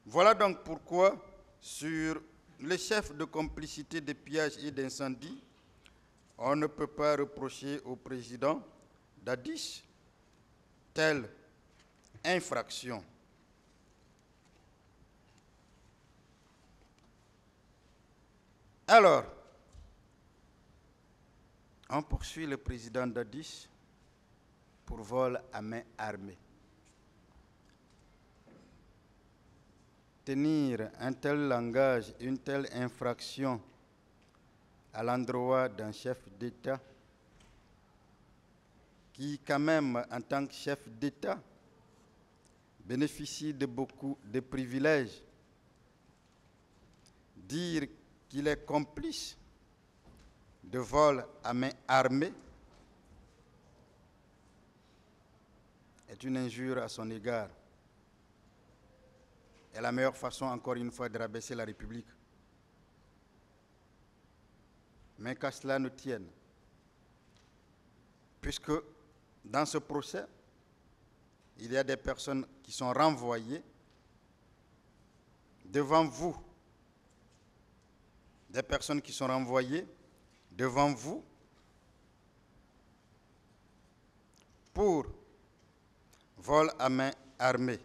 Voilà donc pourquoi, sur les chefs de complicité de pillage et d'incendie, on ne peut pas reprocher au président Dadis telle infraction. Alors, on poursuit le président Dadis pour vol à main armée. Tenir un tel langage, une telle infraction à l'endroit d'un chef d'État qui, quand même, en tant que chef d'État, bénéficie de beaucoup de privilèges, dire qu'il est complice de vol à main armée est une injure à son égard. Et la meilleure façon, encore une fois, de rabaisser la République. Mais qu'à cela ne tienne, puisque dans ce procès, il y a des personnes qui sont renvoyées devant vous, des personnes qui sont renvoyées devant vous pour vol à main armée.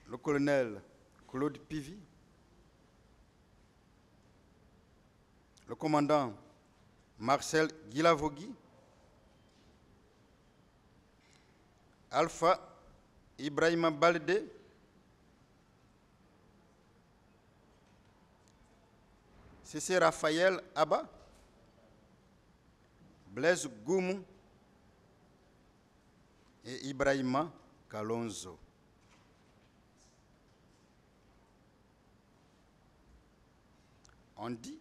Le colonel Claude Pivy, le commandant Marcel Guilavogui, Alpha Ibrahima Baldé, Cissé Raphaël Abba, Blaise Goumou et Ibrahima Kalonzo. On dit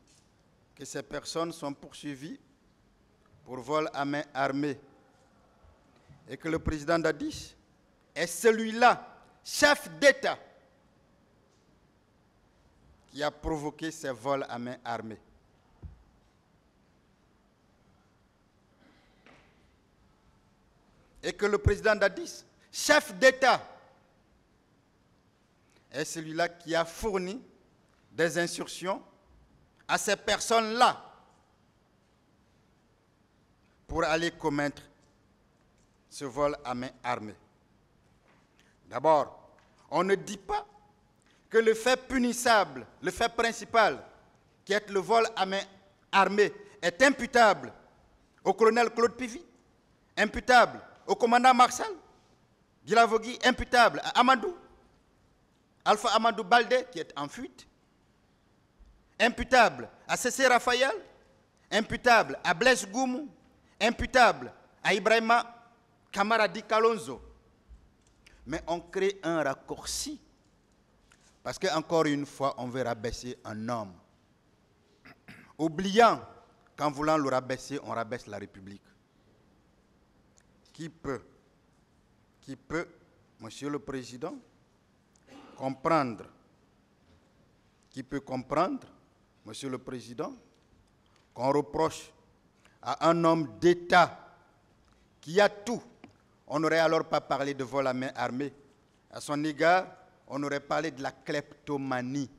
que ces personnes sont poursuivies pour vol à main armée et que le président Dadis est celui-là, chef d'État, qui a provoqué ces vols à main armée. Et que le président Dadis, chef d'État, est celui-là qui a fourni des instructions à ces personnes-là pour aller commettre ce vol à main armée. D'abord, on ne dit pas que le fait punissable, le fait principal, qui est le vol à main armée, est imputable au colonel Claude Pivy, imputable au commandant Marcel Guilavogui, imputable à Amadou, Alpha Amadou Baldé, qui est en fuite, imputable à Cissé Raphaël, imputable à Blaise Goumou, imputable à Ibrahima Kamaradi Kalonzo. Mais on crée un raccourci, parce qu'encore une fois, on veut rabaisser un homme, oubliant qu'en voulant le rabaisser, on rabaisse la République. Qui peut, Monsieur le Président, comprendre, Monsieur le Président, qu'on reproche à un homme d'État qui a tout, on n'aurait alors pas parlé de vol à main armée. À son égard, on aurait parlé de la kleptomanie.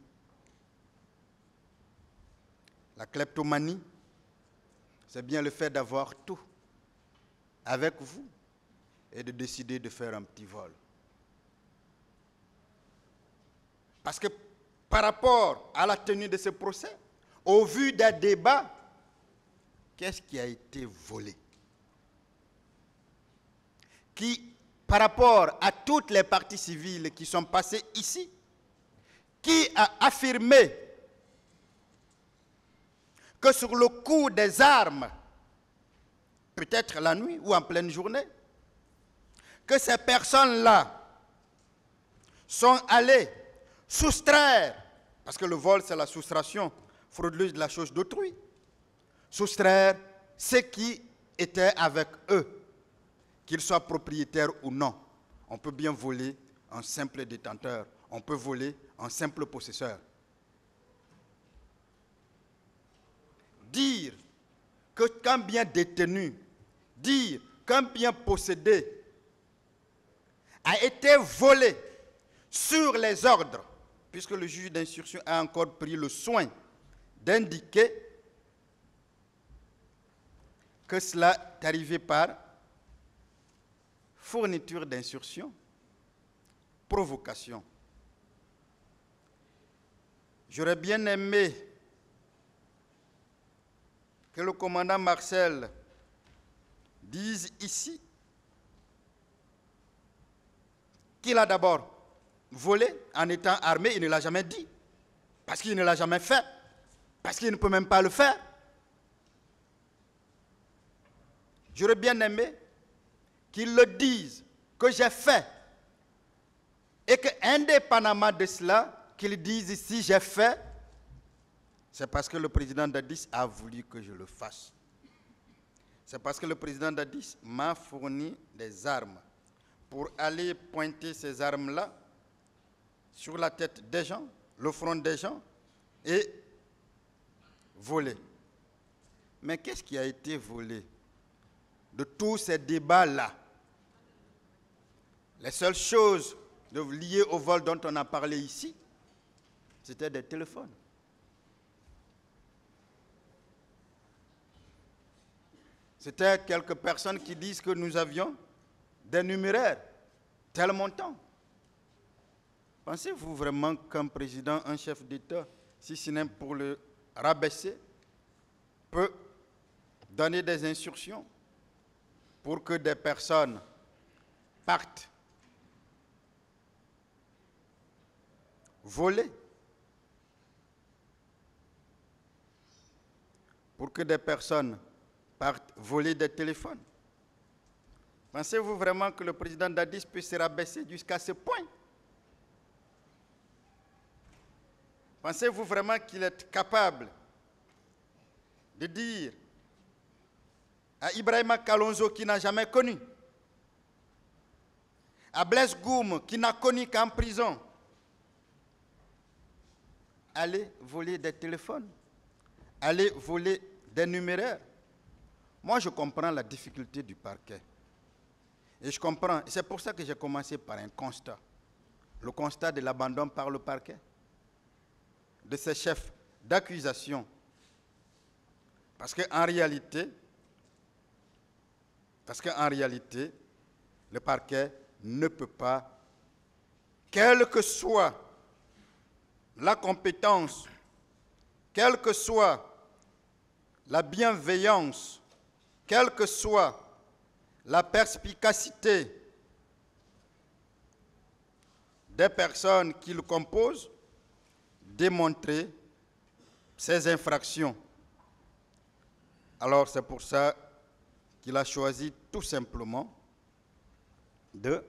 La kleptomanie, c'est bien le fait d'avoir tout avec vous et de décider de faire un petit vol. Parce que par rapport à la tenue de ce procès, au vu des débats, qu'est-ce qui a été volé? Qui, par rapport à toutes les parties civiles qui sont passées ici, qui a affirmé que sur le coup des armes, peut-être la nuit ou en pleine journée, que ces personnes-là sont allées soustraire, parce que le vol c'est la soustraction frauduleuse de la chose d'autrui, soustraire ce qui était avec eux, qu'ils soient propriétaires ou non. On peut bien voler un simple détenteur, on peut voler un simple possesseur. Dire que qu'un bien détenu, dire qu'un bien possédé a été volé sur les ordres, puisque le juge d'instruction a encore pris le soin d'indiquer que cela est arrivé par fourniture d'instruction, provocation. J'aurais bien aimé que le commandant Marcel dise ici qu'il a d'abord volé en étant armé. Il ne l'a jamais dit, parce qu'il ne l'a jamais fait, parce qu'il ne peut même pas le faire. J'aurais bien aimé qu'il le dise, que j'ai fait, et qu'indépendamment de cela, qu'il dise ici j'ai fait, c'est parce que le président Dadis a voulu que je le fasse. C'est parce que le président Dadis m'a fourni des armes pour aller pointer ces armes-là sur la tête des gens, le front des gens, et voler. Mais qu'est-ce qui a été volé de tous ces débats-là? Les seules choses liées au vol dont on a parlé ici, c'était des téléphones. C'était quelques personnes qui disent que nous avions des numéraires, tel montant. Pensez-vous vraiment qu'un président, un chef d'État, si ce n'est pour le rabaisser, peut donner des instructions pour que des personnes partent voler, pour que des personnes partent voler des téléphones? Pensez-vous vraiment que le président Dadis peut se rabaisser jusqu'à ce point? Pensez-vous vraiment qu'il est capable de dire à Ibrahima Kalonzo, qui n'a jamais connu, à Blaise Goum, qui n'a connu qu'en prison, allez voler des téléphones, allez voler des numéraires? Moi, je comprends la difficulté du parquet. Et je comprends, c'est pour ça que j'ai commencé par un constat. Le constat de l'abandon par le parquet de ses chefs d'accusation. Parce qu'en réalité, le parquet ne peut pas, quelle que soit la compétence, quelle que soit la bienveillance, quelle que soit la perspicacité des personnes qui le composent, démontrer ces infractions. Alors c'est pour ça qu'il a choisi tout simplement de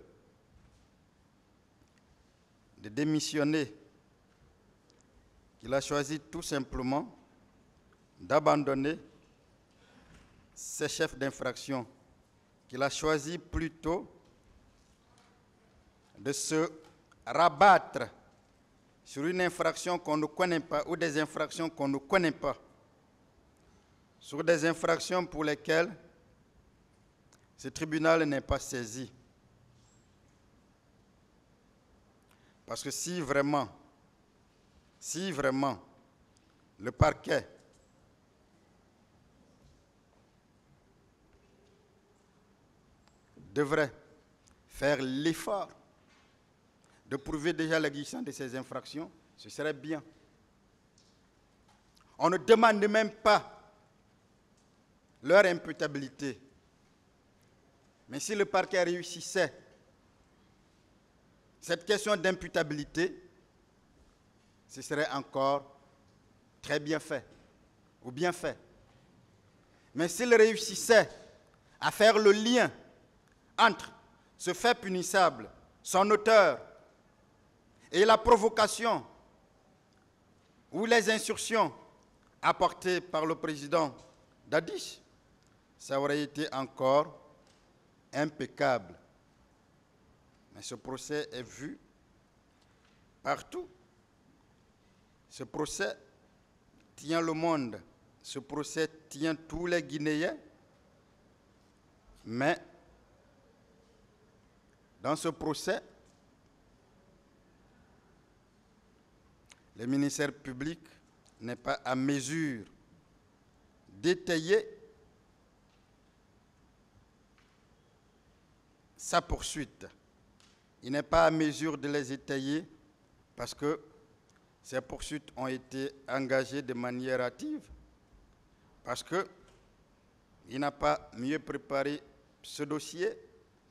démissionner. Il a choisi tout simplement d'abandonner ses chefs d'infraction. Qu'il a choisi plutôt de se rabattre sur une infraction qu'on ne connaît pas ou des infractions qu'on ne connaît pas, sur des infractions pour lesquelles ce tribunal n'est pas saisi. Parce que si vraiment le parquet devrait faire l'effort de prouver déjà l'existence de ces infractions, ce serait bien. On ne demande même pas leur imputabilité. Mais si le parquet réussissait cette question d'imputabilité, ce serait encore très bien fait, ou bien fait. Mais s'il réussissait à faire le lien entre ce fait punissable, son auteur, et la provocation ou les instructions apportées par le président Dadis, ça aurait été encore impeccable. Mais ce procès est vu partout. Ce procès tient le monde. Ce procès tient tous les Guinéens. Mais Dans ce procès, le ministère public n'est pas à mesure d'étayer sa poursuite. Il n'est pas à mesure de les étayer parce que ces poursuites ont été engagées de manière hâtive, parce qu'il n'a pas mieux préparé ce dossier,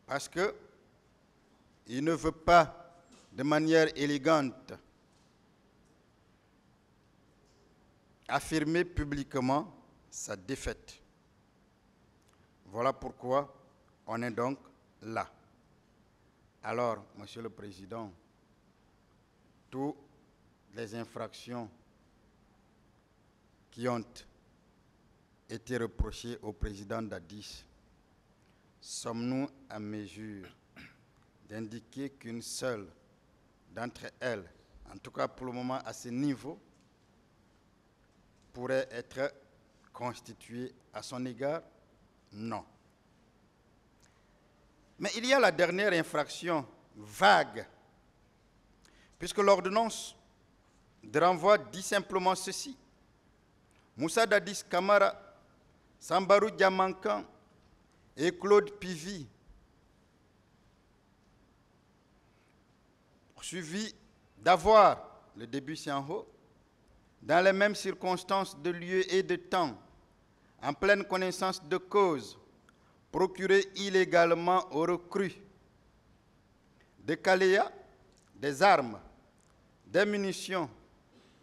parce qu'il ne veut pas de manière élégante affirmer publiquement sa défaite. Voilà pourquoi on est donc là. Alors, Monsieur le Président, toutes les infractions qui ont été reprochées au président Dadis, sommes-nous à mesure d'indiquer qu'une seule d'entre elles, en tout cas pour le moment à ce niveau, pourrait être constituée à son égard? Non. Mais il y a la dernière infraction vague, puisque l'ordonnance de renvoi dit simplement ceci. Moussa Dadis Camara, Sambarou Diamankan et Claude Pivy, poursuivis d'avoir, le début c'est en haut, dans les mêmes circonstances de lieu et de temps, en pleine connaissance de cause, procuré illégalement aux recrues des caléas, des armes, des munitions,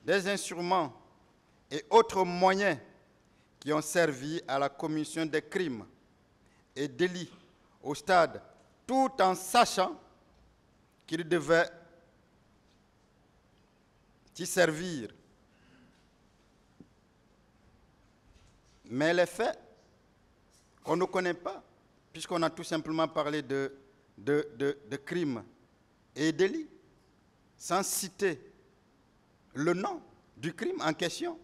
des instruments et autres moyens qui ont servi à la commission des crimes et délits au stade, tout en sachant qu'ils devaient y servir. Mais les faits qu'on ne connaît pas, puisqu'on a tout simplement parlé de crimes et délits, sans citer le nom du crime en question.